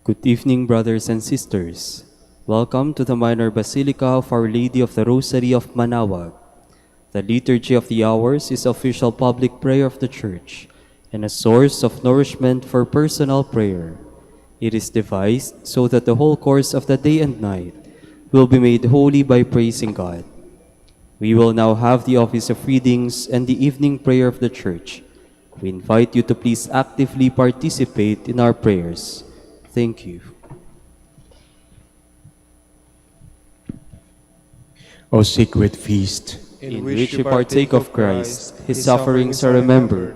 Good evening, brothers and sisters. Welcome to the Minor Basilica of Our Lady of the Rosary of Manaoag. The Liturgy of the Hours is official public prayer of the Church and a source of nourishment for personal prayer. It is devised so that the whole course of the day and night will be made holy by praising God. We will now have the office of readings and the evening prayer of the Church. We invite you to please actively participate in our prayers. Thank you. O sacred feast, in which we partake of Christ, His sufferings are remembered,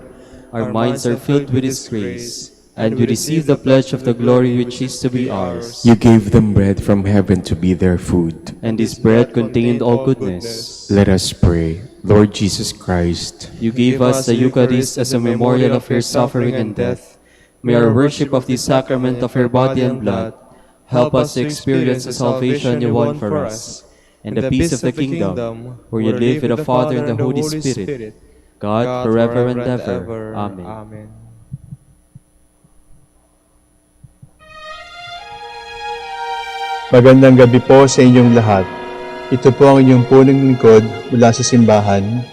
our minds are filled with His grace, and we receive the pledge of the glory which is to be ours. you gave them bread from heaven to be their food. And this bread contained all goodness. Let us pray. Lord Jesus Christ, You gave us the Eucharist as a memorial of your suffering and death. May our worship of this sacrament of your body and blood help us to experience the salvation you won for us, and the peace of the kingdom, where you live with the Father and the Holy Spirit, God forever and ever. Amen. Magandang gabi po sa inyong lahat. Ito po ang inyong punong lingkod mula sa simbahan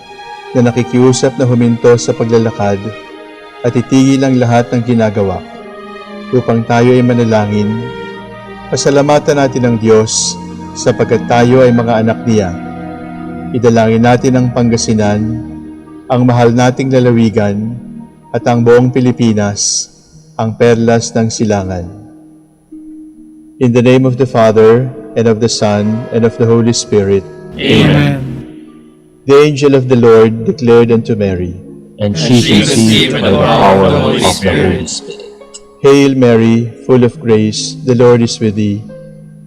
na nakikiusap na huminto sa paglalakad at itigil ang lahat ng ginagawa upang tayo ay manalangin. Pasalamatan natin ang Diyos sapagkat tayo ay mga anak niya. Idalangin natin ang Pangasinan, ang mahal nating lalawigan at ang buong Pilipinas, ang perlas ng silangan. In the name of the Father, and of the Son, and of the Holy Spirit. Amen. The angel of the Lord declared unto Mary, And she conceived by the power of the Holy Spirit. Hail Mary, full of grace, the Lord is with thee.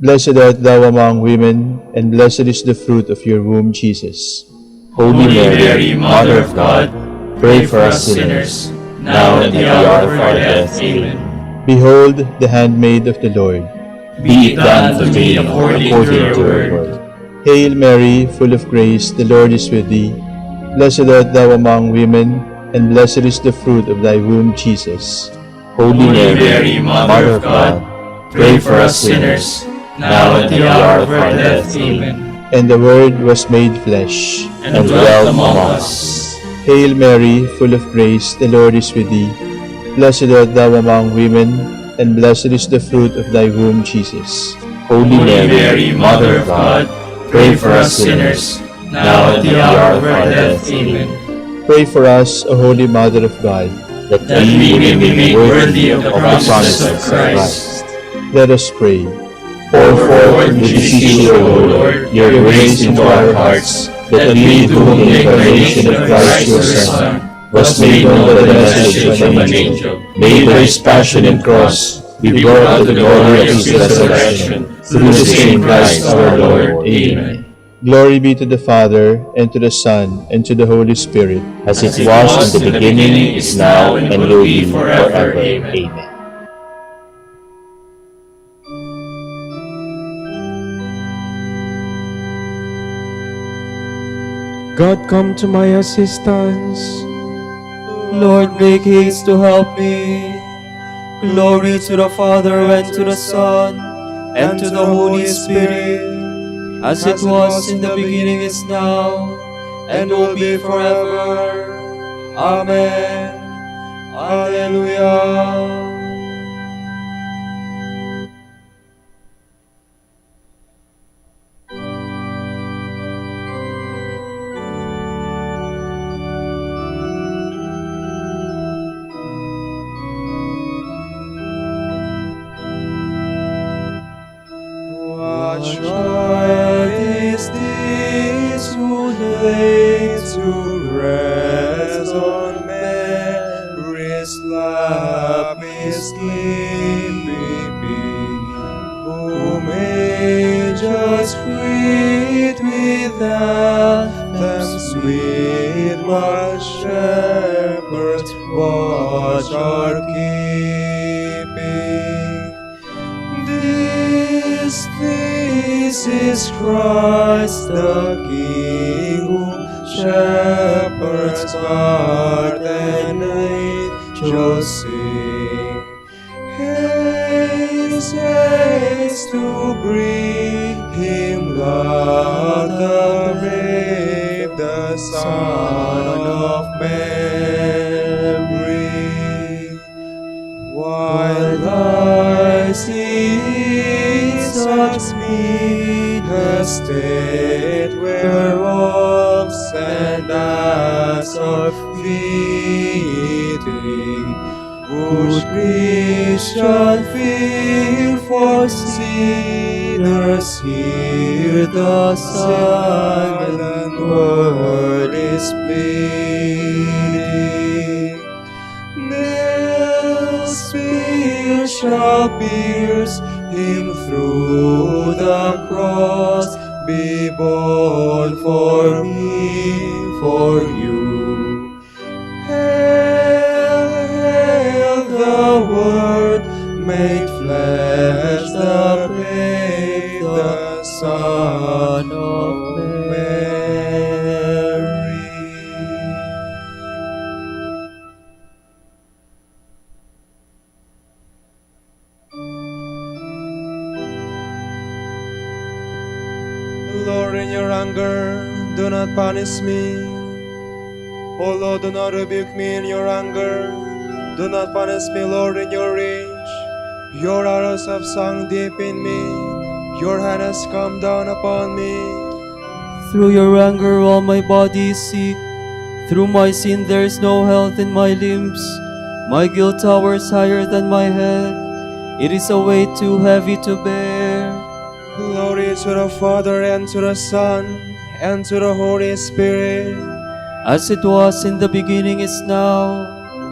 Blessed art thou among women, and blessed is the fruit of your womb, Jesus. Holy Mary, Mother of God, pray for us sinners, now and at the hour of our death. Amen. Behold the handmaid of the Lord. Be it done to me according to your word. Hail Mary, full of grace, the Lord is with thee. Blessed art thou among women, and blessed is the fruit of thy womb, Jesus. Holy Mary, Mother of God, pray for us sinners, now and at the hour of our death. Amen. And the Word was made flesh, And dwelt among us. Hail Mary, full of grace, the Lord is with thee. Blessed art thou among women, and blessed is the fruit of thy womb, Jesus. Holy Mary, Mother of God, pray for us sinners, now at the hour of our death. Amen. Pray for us, O Holy Mother of God. That we may be made worthy of the promises of Christ. Let us pray. Pour forth, we beseech you, O Lord, your grace into our hearts, that we, to whom the incarnation of Christ your Son was made known by the message of an angel, made by his passion and cross, be brought to the glory of his resurrection, through the same Christ our Lord. Amen. Glory be to the Father, and to the Son, and to the Holy Spirit. As it was in the beginning, is now, and will be forever. Amen. God, come to my assistance. Lord, make haste to help me. Glory to the Father, and to the Son, and to the Holy Spirit, as it was in the beginning, is now, and will be forever. Amen. Alleluia. What is this who lays to rest on Mary's lap is sleeping, who may just greet with anthem sweet, while shepherds watch our keeping. This is Christ the King, whom shepherds guard and angels sing. Hail, his haste to bring him God the brave, the Son of Mary. While lies he in such meatless state, where wrongs and acts are fitting, good Christian, feel for sinners here the silent word is pleading. Nails spears shall pierce him through the cross, be born for me, for you. Hail, hail the Word made flesh, the babe, the Son of Mary. Lord, in your anger, do not punish me. O Lord, do not rebuke me in your anger. Do not punish me, Lord, in your rage. Your arrows have sunk deep in me. Your hand has come down upon me. Through your anger all my body is sick. Through my sin there is no health in my limbs. My guilt towers higher than my head. It is a weight too heavy to bear. Glory to the Father, and to the Son, and to the Holy Spirit. As it was in the beginning, is now,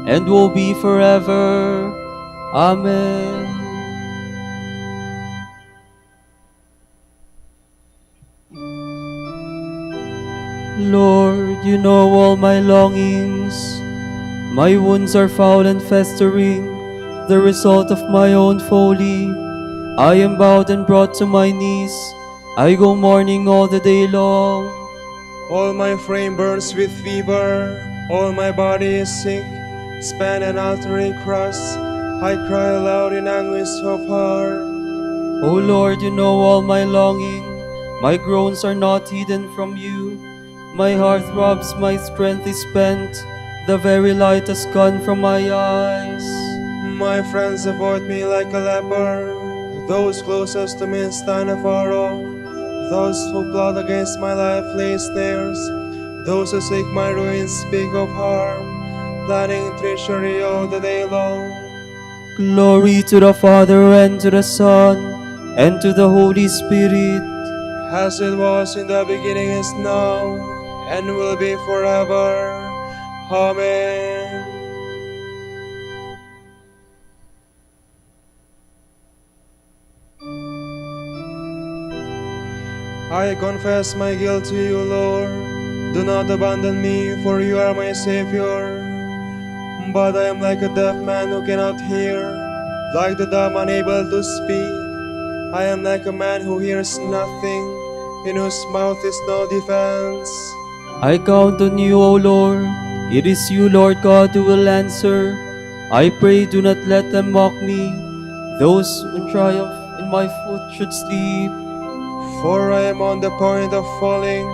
and will be forever. Amen. Lord, you know all my longings. My wounds are foul and festering, the result of my own folly. I am bowed and brought to my knees. I go mourning all the day long. All my frame burns with fever, all my body is sick, spent and utterly crushed. I cry aloud in anguish of heart. O Lord, you know all my longing. My groans are not hidden from you. My heart throbs, my strength is spent. The very light has gone from my eyes. My friends avoid me like a leper. Those closest to me stand afar off. Those who plot against my life lay snares. Those who seek my ruin speak of harm, planning treachery all the day long. Glory to the Father, and to the Son, and to the Holy Spirit. As it was in the beginning, is now, and will be forever. Amen. I confess my guilt to you, Lord. Do not abandon me, for you are my Savior. But I am like a deaf man who cannot hear, like the dumb unable to speak. I am like a man who hears nothing, in whose mouth is no defense. I count on you, O Lord. It is you, Lord God, who will answer. I pray, do not let them mock me. Those who triumph in my foot should sleep. For I am on the point of falling,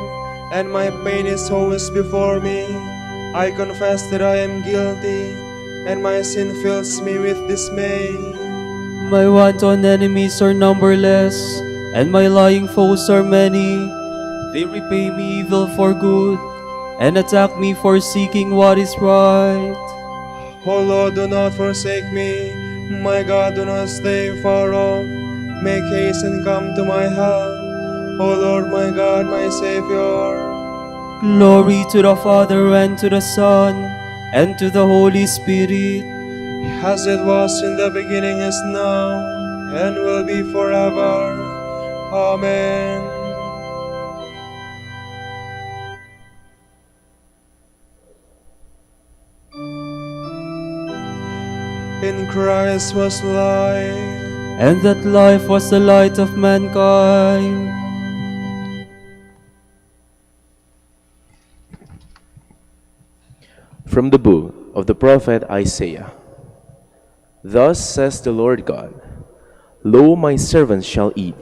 and my pain is always before me. I confess that I am guilty, and my sin fills me with dismay. My wanton enemies are numberless, and my lying foes are many. They repay me evil for good, and attack me for seeking what is right. O Lord, do not forsake me. My God, do not stay far off. Make haste and come to my help. O Lord, my God, my Savior. Glory to the Father, and to the Son, and to the Holy Spirit. As it was in the beginning, is now, and will be forever. Amen. In Christ was life, And that life was the light of mankind. From the book of the prophet Isaiah. Thus says the Lord God, Lo, my servants shall eat,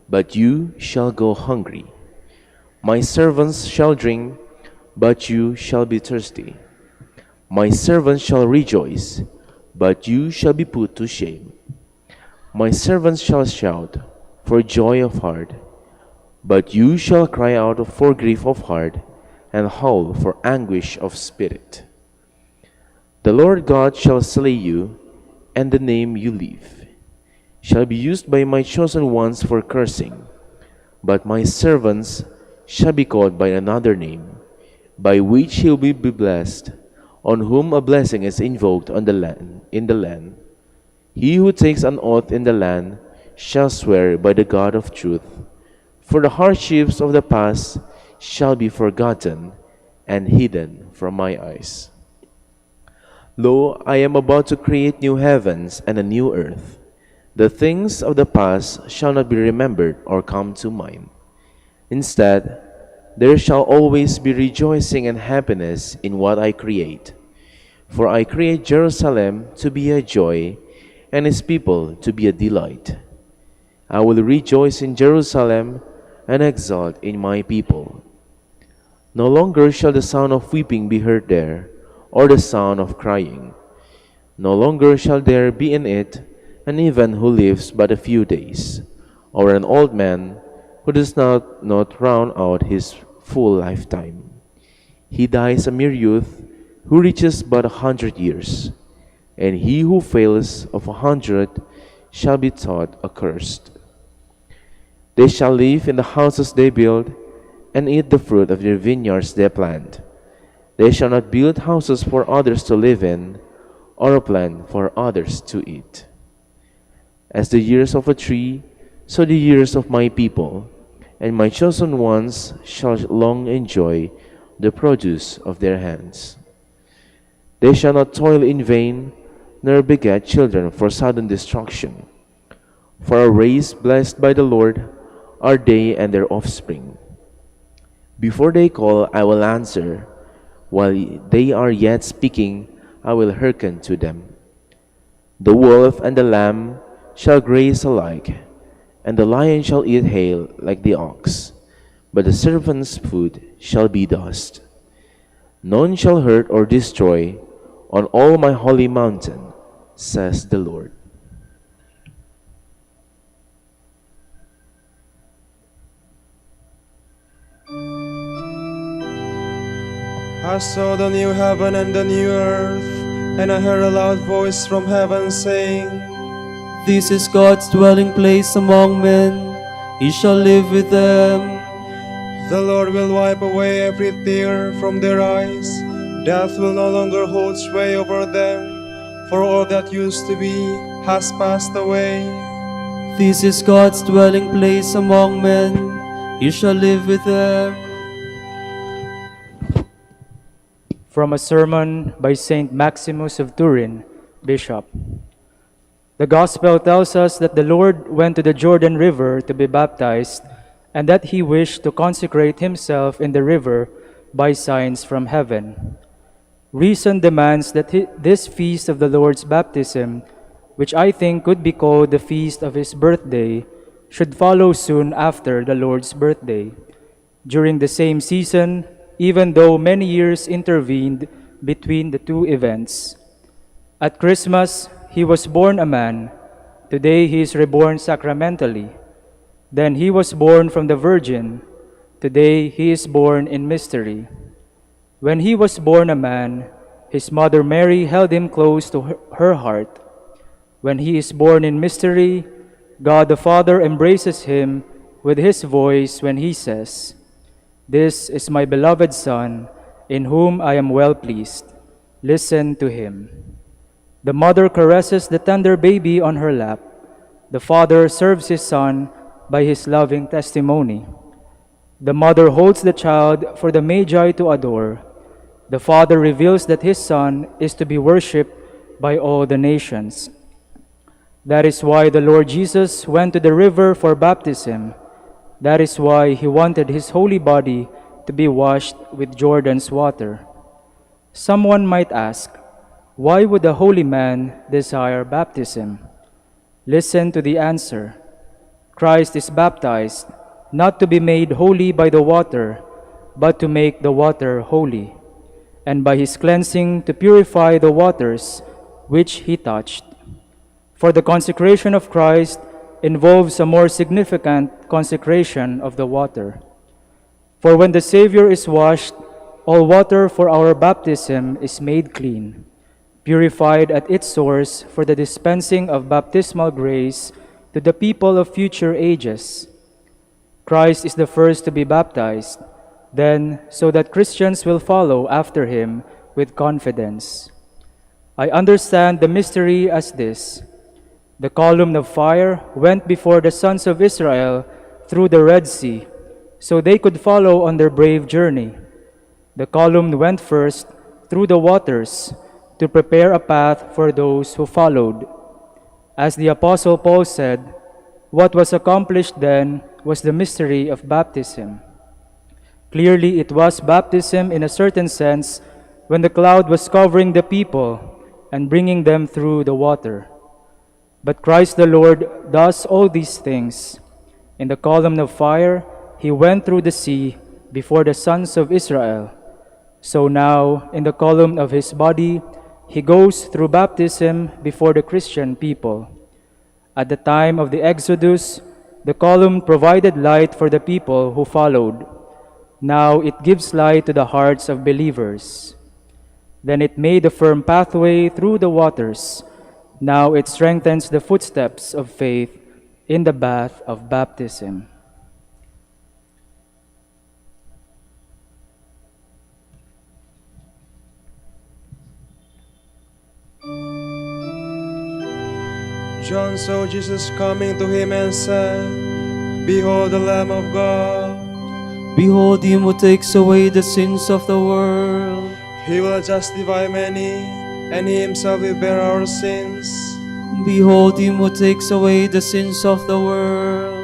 but you shall go hungry. My servants shall drink, but you shall be thirsty. My servants shall rejoice, but you shall be put to shame. My servants shall shout for joy of heart, but you shall cry out for grief of heart, and howl for anguish of spirit. The Lord God shall slay you, and the name you leave shall be used by my chosen ones for cursing, but my servants shall be called by another name, by which he will be blessed, on whom a blessing is invoked on the land, in the land. He who takes an oath in the land shall swear by the God of truth, for the hardships of the past shall be forgotten and hidden from my eyes. Lo, I am about to create new heavens and a new earth. The things of the past shall not be remembered or come to mind. Instead, there shall always be rejoicing and happiness in what I create. For I create Jerusalem to be a joy, and its people to be a delight. I will rejoice in Jerusalem and exult in my people. No longer shall the sound of weeping be heard there, or the sound of crying. No longer shall there be in it an infant who lives but a few days, or an old man who does not round out his full lifetime. He dies a mere youth, who reaches but 100 years, and he who fails of 100 shall be thought accursed. They shall live in the houses they build, and eat the fruit of their vineyards they plant. They shall not build houses for others to live in, or a plant for others to eat. As the years of a tree, so the years of my people, and my chosen ones shall long enjoy the produce of their hands. They shall not toil in vain, nor beget children for sudden destruction. For a race blessed by the Lord are they and their offspring. Before they call, I will answer. While they are yet speaking, I will hearken to them. The wolf and the lamb shall graze alike, and the lion shall eat hay like the ox, but the serpent's food shall be dust. None shall hurt or destroy on all my holy mountain, says the Lord. I saw the new heaven and the new earth, and I heard a loud voice from heaven saying, This is God's dwelling place among men. He shall live with them. The Lord will wipe away every tear from their eyes. Death will no longer hold sway over them, for all that used to be has passed away. This is God's dwelling place among men. He shall live with them. From a sermon by Saint Maximus of Turin, Bishop. The Gospel tells us that the Lord went to the Jordan River to be baptized, and that he wished to consecrate himself in the river by signs from heaven. Reason demands that this feast of the Lord's baptism, which I think could be called the feast of his birthday, should follow soon after the Lord's birthday, during the same season, even though many years intervened between the two events. At Christmas, he was born a man. Today he is reborn sacramentally. Then he was born from the Virgin. Today he is born in mystery. When he was born a man, his mother Mary held him close to her heart. When he is born in mystery, God the Father embraces him with his voice when he says, This is my beloved Son, in whom I am well pleased. Listen to him. The mother caresses the tender baby on her lap. The father serves his son by his loving testimony. The mother holds the child for the Magi to adore. The father reveals that his son is to be worshipped by all the nations. That is why the Lord Jesus went to the river for baptism. That is why he wanted his holy body to be washed with Jordan's water. Someone might ask, why would a holy man desire baptism? Listen to the answer. Christ is baptized, not to be made holy by the water, but to make the water holy, and by his cleansing to purify the waters which he touched. For the consecration of Christ involves a more significant consecration of the water. For when the Savior is washed, all water for our baptism is made clean, purified at its source for the dispensing of baptismal grace to the people of future ages. Christ is the first to be baptized, then so that Christians will follow after him with confidence. I understand the mystery as this: the column of fire went before the sons of Israel through the Red Sea, so they could follow on their brave journey. The column went first through the waters to prepare a path for those who followed. As the Apostle Paul said, what was accomplished then was the mystery of baptism. Clearly, it was baptism in a certain sense when the cloud was covering the people and bringing them through the water. But Christ the Lord does all these things. In the column of fire, he went through the sea before the sons of Israel. So now, in the column of his body, he goes through baptism before the Christian people. At the time of the Exodus, the column provided light for the people who followed. Now it gives light to the hearts of believers. Then it made a firm pathway through the waters. Now it strengthens the footsteps of faith in the bath of baptism. John saw Jesus coming to him and said, Behold the Lamb of God. Behold him who takes away the sins of the world. He will justify many, and he himself will bear our sins. Behold him who takes away the sins of the world.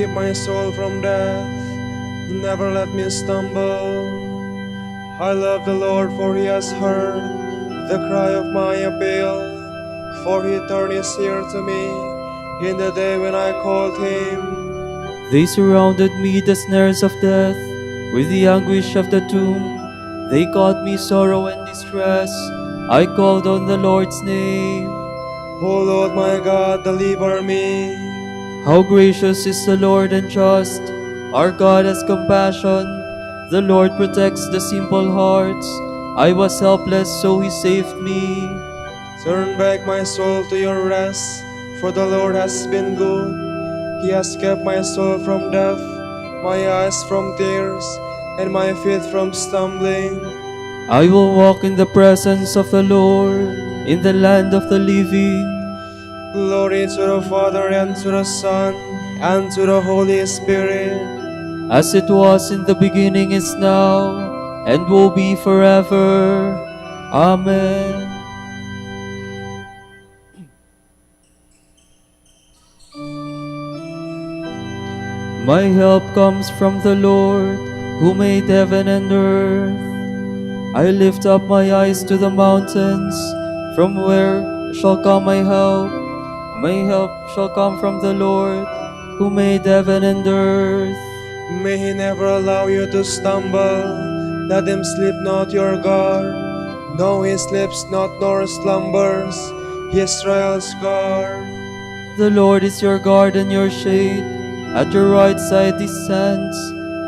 keep my soul from death. Never let me stumble. I love the Lord, for he has heard the cry of my appeal. For he turned his ear to me in the day when I called him. They surrounded me, the snares of death, with the anguish of the tomb. They caused me sorrow and distress. I called on the Lord's name. O Lord my God, deliver me. How gracious is the Lord and just. Our God has compassion. The Lord protects the simple hearts. I was helpless, so he saved me. Turn back my soul to your rest, for the Lord has been good. He has kept my soul from death, my eyes from tears, and my feet from stumbling. I will walk in the presence of the Lord, in the land of the living. Glory to the Father, and to the Son, and to the Holy Spirit. As it was in the beginning, is now, and will be forever. Amen. My help comes from the Lord, who made heaven and earth. I lift up my eyes to the mountains. From where shall come my help? My help shall come from the Lord, who made heaven and earth. May he never allow you to stumble. Let him sleep not, your God. No, he sleeps not nor slumbers. Israel's guard. The Lord is your guard and your shade. At your right side he stands.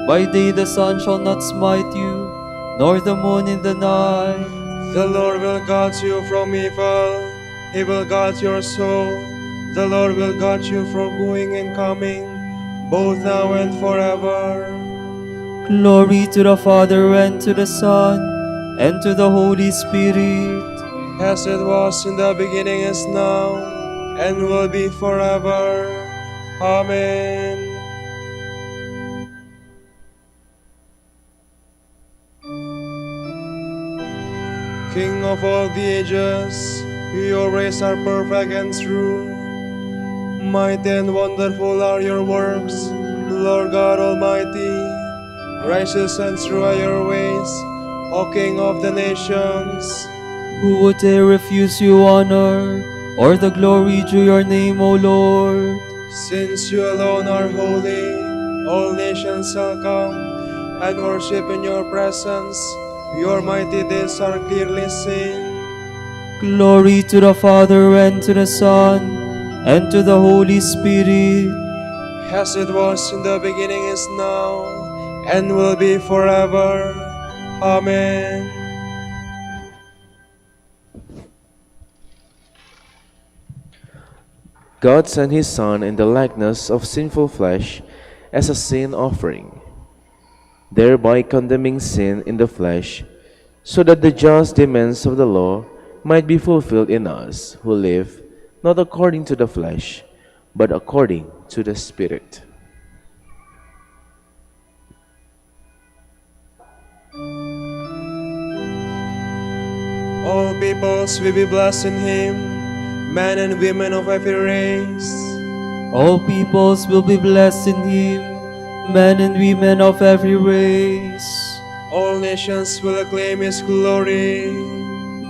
By day the sun shall not smite you, nor the moon in the night. The Lord will guard you from evil. He will guard your soul. The Lord will guard you from going and coming, both now and forever. Glory to the Father, and to the Son, and to the Holy Spirit. As it was in the beginning, is now, and will be forever. Amen. King of all the ages, your ways are perfect and true. Mighty and wonderful are your works, Lord God Almighty. Righteous and true are your ways, O King of the nations. Who would dare refuse you honor, or the glory due your name, O Lord? Since you alone are holy, all nations shall come and worship in your presence. Your mighty deeds are clearly seen. Glory to the Father, and to the Son, and to the Holy Spirit. As it was in the beginning, is now, and will be forever. Amen. God sent his Son in the likeness of sinful flesh as a sin offering, thereby condemning sin in the flesh, so that the just demands of the law might be fulfilled in us who live not according to the flesh, but according to the Spirit. All peoples will be blessed in him, men and women of every race. All peoples will be blessed in him, men and women of every race. All nations will acclaim his glory.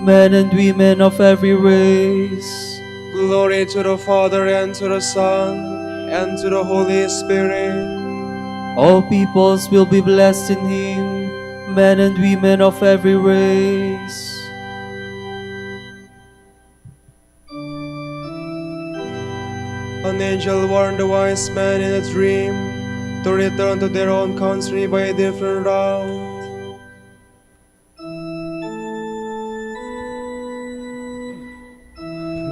Men and women of every race. Glory to the Father, and to the Son, and to the Holy Spirit. All peoples will be blessed in him, men and women of every race. An angel warned the wise men in a dream to return to their own country by a different route.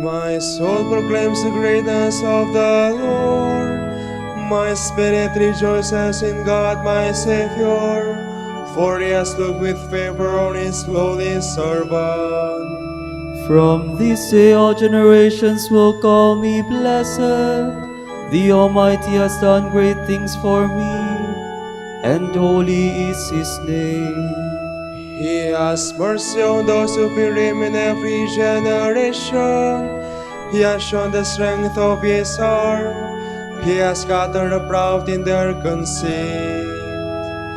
My soul proclaims the greatness of the Lord. My spirit rejoices in God my Savior, for he has looked with favor on his lowly servant. From this day all generations will call me blessed. The Almighty has done great things for me, and holy is his name. He has mercy on those who fear him in every generation. He has shown the strength of his arm. He has scattered the proud in their conceit.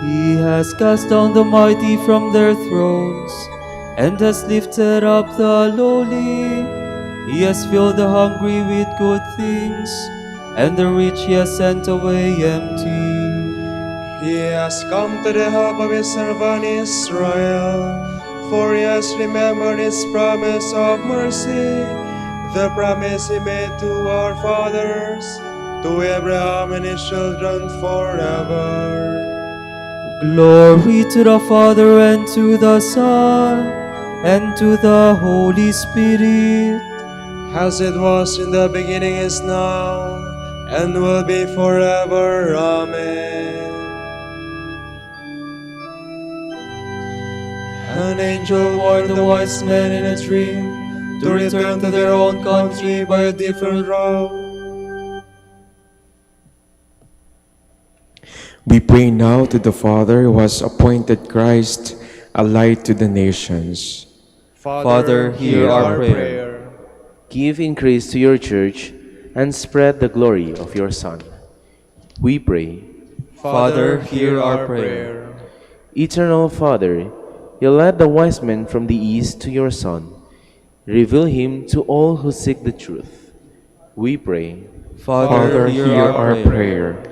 He has cast down the mighty from their thrones, and has lifted up the lowly. He has filled the hungry with good things, and the rich he has sent away empty. He has come to the help of his servant Israel, for he has remembered his promise of mercy, the promise he made to our fathers, to Abraham and his children forever. Glory to the Father, and to the Son, and to the Holy Spirit, As it was in the beginning, is now, and will be forever. Amen. An angel warned the wise men in a dream to return to their own country by a different route. We pray now to the Father who has appointed Christ a light to the nations. Father, hear our prayer. Give increase to your church and spread the glory of your Son. We pray. Father, hear our prayer. Eternal Father, you led the wise men from the east to your Son. Reveal him to all who seek the truth. We pray. Father, hear our prayer.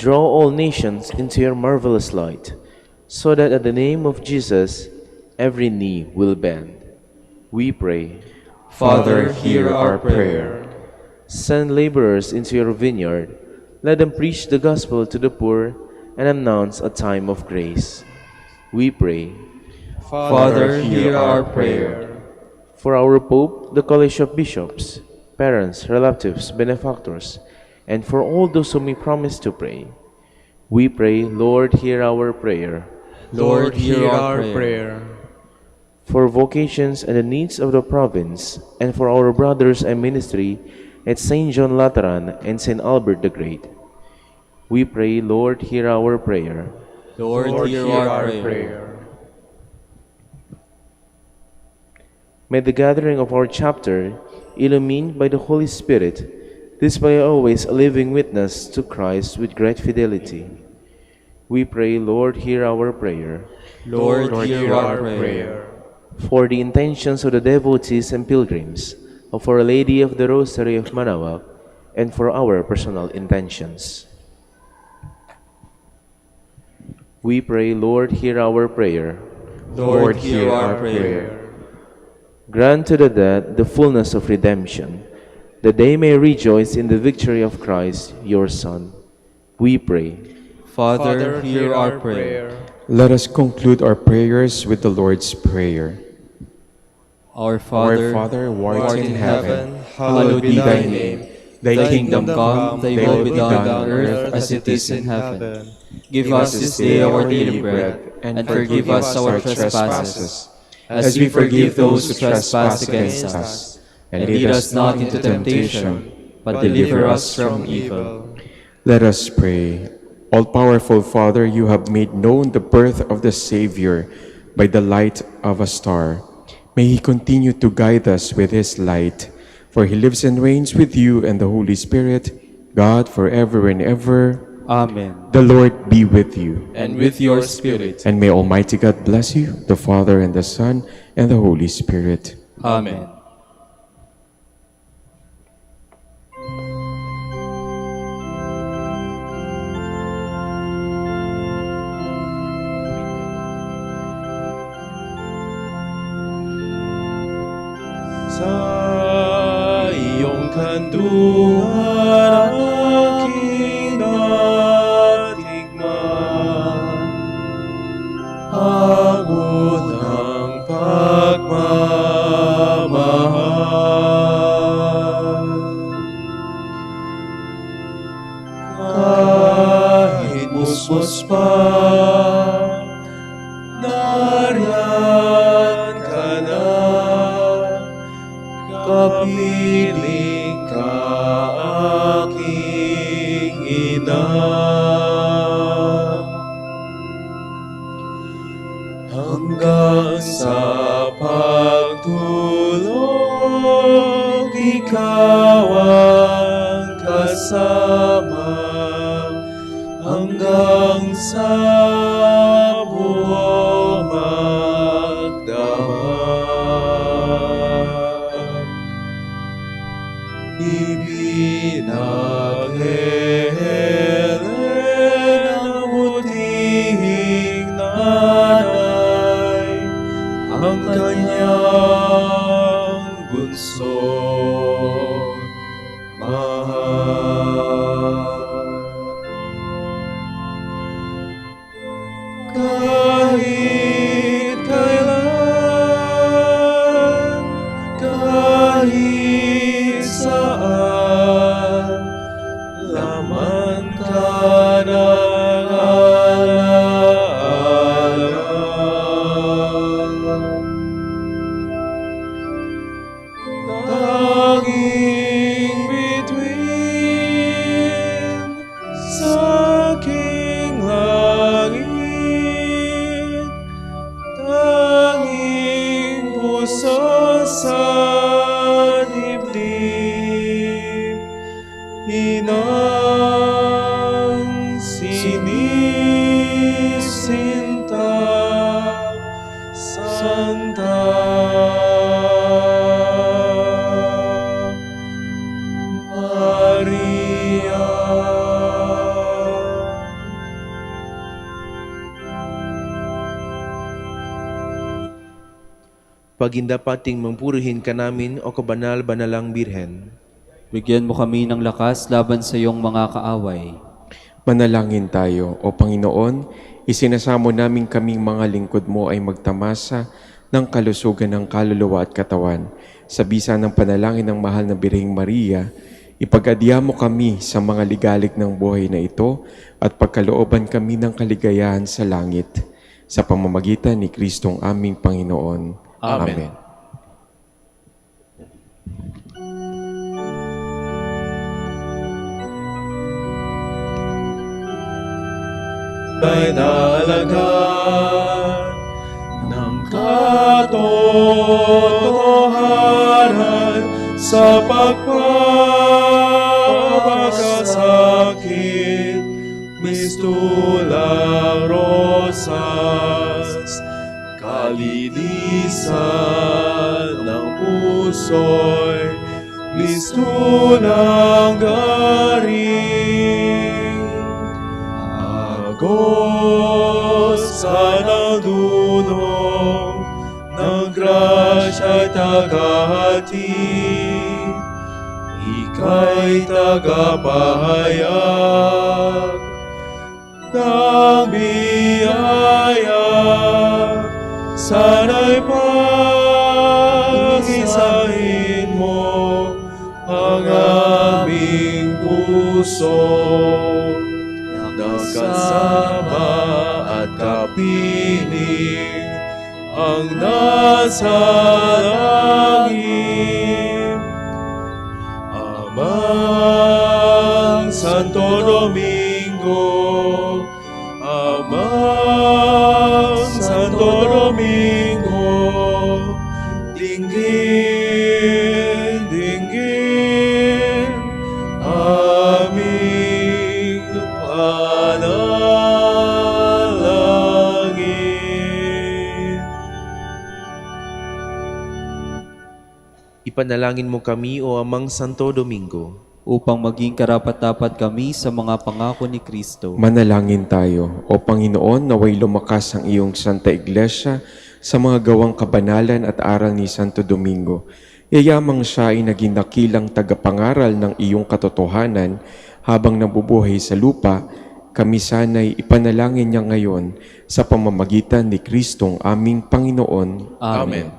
Draw all nations into your marvelous light, so that at the name of Jesus every knee will bend. We pray. Father, hear our prayer. Send laborers into your vineyard. Let them preach the gospel to the poor and announce a time of grace. We pray. Father, hear our prayer. For our Pope, the College of Bishops, parents, relatives, benefactors, and for all those whom we promise to pray, we pray, Lord, hear our prayer. Lord, hear our prayer. For vocations and the needs of the province, and for our brothers and ministry at St. John Lateran and St. Albert the Great, we pray, Lord, hear our prayer. Lord, hear our prayer. May the gathering of our chapter, illumined by the Holy Spirit, display always a living witness to Christ with great fidelity. We pray, Lord, hear our prayer. Lord, hear our prayer. For the intentions of the devotees and pilgrims, of Our Lady of the Rosary of Manaoag, and for our personal intentions. We pray, Lord, hear our prayer. Lord, hear our prayer. Grant to the dead the fullness of redemption, that they may rejoice in the victory of Christ, your Son. We pray. Father, hear our prayer. Let us conclude our prayers with the Lord's Prayer. Our Our Father, Father, who art in heaven, hallowed be thy name. Thy kingdom come, thy will be done on earth as it is in heaven. Give us this day our daily bread, and forgive us our trespasses, as we forgive those who trespass against us. And lead us not into temptation, but deliver us from evil. Let us pray. All-powerful Father, you have made known the birth of the Savior by the light of a star. May he continue to guide us with his light, for he lives and reigns with you and the Holy Spirit, God, forever and ever. Amen. The Lord be with you. And with your spirit. And may Almighty God bless you, the Father and the Son and the Holy Spirit. Amen. Sa iyong kandungan aking natikman ang unang pagmamahal. Kahit musmos pa, nariyan ka na. Kapiling ka aking ina, hanggang sa pagtulog ikaw ang kasama. hanggang sa buong magdamag. Ipinaghihelen ang butihing nanay ang kanyang bunsong mahal. Kahit kailan, kahit saan, laman ka ng alaala. Tanging bituin sa aking langit, tanging puso sa dibdib, inang sinisinta, Santa Maria. Pagindapating mampurihin ka namin o kabanal-banalang Birhen. Bigyan mo kami ng lakas laban sa iyong mga kaaway. Manalangin tayo, O Panginoon, isinasamo namin kaming mga lingkod mo ay magtamasa ng kalusugan ng kaluluwa at katawan. Sa bisa ng panalangin ng mahal na Birheng Maria, ipag-adya mo kami sa mga ligalik ng buhay na ito at pagkalooban kami ng kaligayahan sa langit. Sa pamamagitan ni Kristong aming Panginoon. Amen. Ay dalagan ng katotohanan sa pagpapakasakit, mistulang rosas, kalinisan ng puso'y mistulang garing. Agos sa nandunong ng grasya'y tagahatid, ika'y tagapahayag ng biyaya. Sana'y pag-isahin mo ang aming puso, nagkasama at kapiling ang nasa langit. Amang Santo Domingo, Amang Santo Domingo, dinggin, dinggin aming panalangin. Ipanalangin mo kami, O Amang Santo Domingo, upang maging karapat-dapat kami sa mga pangako ni Kristo. Manalangin tayo, O Panginoon, naway lumakas ang iyong Santa Iglesia sa mga gawang kabanalan at aral ni Santo Domingo. Yayamang siya ay naging dakilang tagapangaral ng iyong katotohanan habang nabubuhay sa lupa. Kami sana'y ipanalangin niya ngayon sa pamamagitan ni Kristong aming Panginoon. Amen.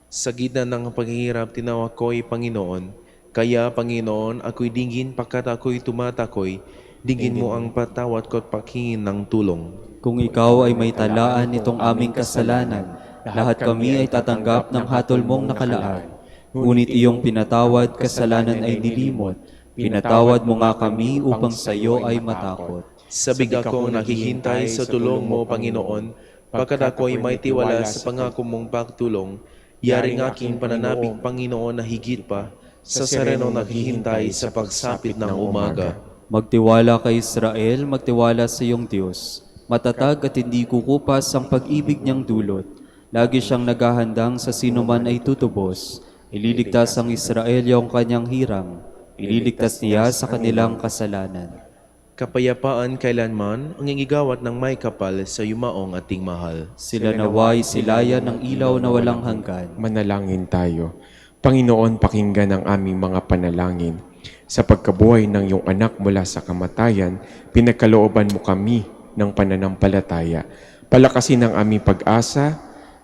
Sa gitna ng paghihirap, tinawag ko'y Panginoon. Kaya, Panginoon, ako'y dinggin pagkat ako'y tumatakoy. Dinggin mo ang patawad ko at paghingin ng tulong. Kung ikaw ay may talaan nitong aming kasalanan, lahat kami ay tatanggap ng hatol mong nakalaan. Ngunit iyong pinatawad, kasalanan ay nilimot. Pinatawad mo nga kami upang sa iyo ay matakot. Sabik ako naghihintay sa tulong mo, Panginoon, pagkat ako'y may tiwala sa pangako mong pagtulong. Yaring aking pananabik, Panginoon, na higit pa sa serenong naghihintay sa pagsapit ng umaga. Magtiwala kay Israel, magtiwala sa iyong Diyos. Matatag at hindi kukupas ang pag-ibig niyang dulot. Lagi siyang naghahandang sa sinuman ay tutubos. Ililigtas ang Israel yung kanyang hirang. Ililigtas niya sa kanilang kasalanan. Kapayapaan kailanman ang igigawat ng may kapal sa yumaong ating mahal. Sila naway silayan ng ilaw na walang hanggan. Manalangin tayo. Panginoon, pakinggan ang aming mga panalangin. Sa pagkabuhay ng iyong anak mula sa kamatayan, pinagkalooban mo kami ng pananampalataya. Palakasin ang aming pag-asa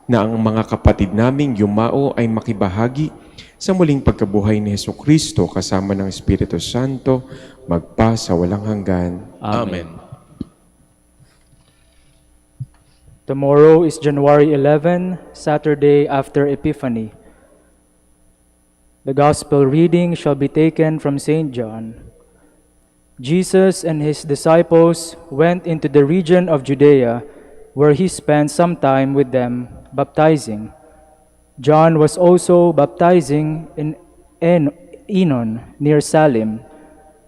na ang mga kapatid naming yumao ay makibahagi sa muling pagkabuhay ni Jesucristo kasama ng Espiritu Santo, magpa sa walang hanggan. Amen. Tomorrow is January 11, Saturday after Epiphany. The Gospel reading shall be taken from St. John. Jesus and his disciples went into the region of Judea, where he spent some time with them, baptizing. John was also baptizing in Enon, near Salim,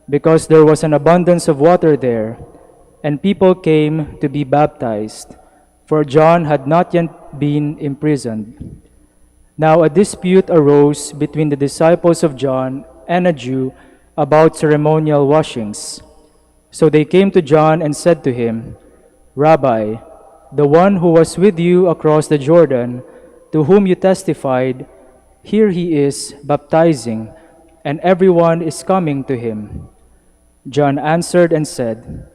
because there was an abundance of water there, and people came to be baptized, for John had not yet been imprisoned. Now a dispute arose between the disciples of John and a Jew about ceremonial washings. So they came to John and said to him, "Rabbi, the one who was with you across the Jordan, to whom you testified, here he is baptizing, and everyone is coming to him." John answered and said,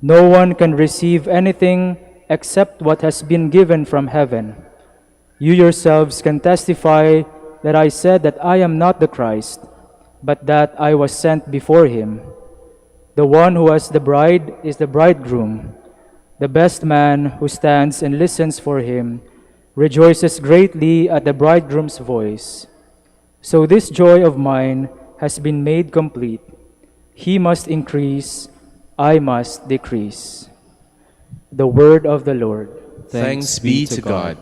"No one can receive anything except what has been given from heaven. You yourselves can testify that I said that I am not the Christ, but that I was sent before him. The one who has the bride is the bridegroom. The best man who stands and listens for him rejoices greatly at the bridegroom's voice. So this joy of mine has been made complete. He must increase, I must decrease." The word of the Lord. Thanks be to God.